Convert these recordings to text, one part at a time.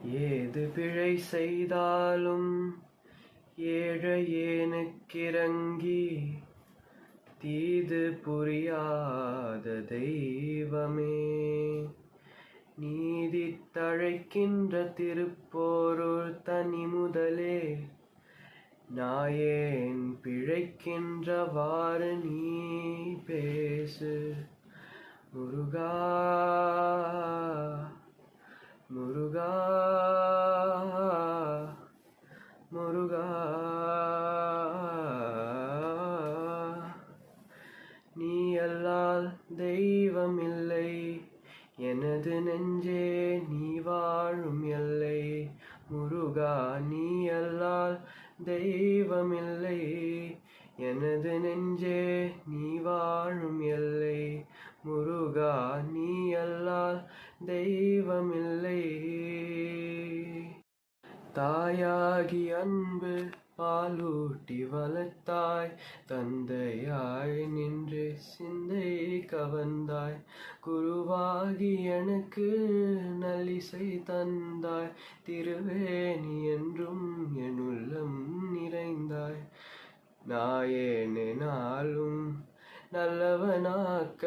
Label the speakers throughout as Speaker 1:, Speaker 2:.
Speaker 1: ஏது பிழை செய்தாலும் ஏழையேனுக்கிறங்கி தீது புரியாத தெய்வமே, நீதி தழைக்கின்ற திருப்போருள் தனி முதலே, நாயேன் பிழைக்கின்றவாறு நீ பேசு. முருகா முருகா முருகா, நீ அல்லால் தெய்வமில்லை, எனது நெஞ்சே நீ வாழும் எல்லை. முருகா, நீ அல்லால் தெய்வமில்லை, எனது நெஞ்சே நீ வாழும் எல்லை. முருகா, நீ அல்லால் தெய்வமில்லை. தாயாகி அன்பு பாலூட்டி வளர்த்தாய், தந்தையாய் நின்று சிந்தை கவர்ந்தாய், குருவாகி எனக்கு நல்லிசை தந்தாய், திருவேணி என்றும் என் உள்ளம் நிறைந்தாய். நாயேனே நாளும் நல்லவனாக்க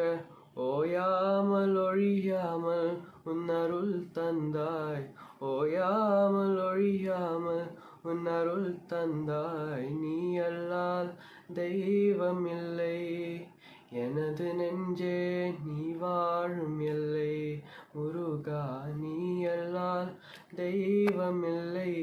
Speaker 1: ஓயாமல் ஒழியாமல் உன்னருள் தந்தாய், ஓயாமல் ஒழியாமல் உன்னருள் தந்தாய். நீ அல்லால் தெய்வமில்லை, எனது நெஞ்சே நீ வாழும் எல்லை. முருகா, நீ அல்லால் தெய்வமில்லை.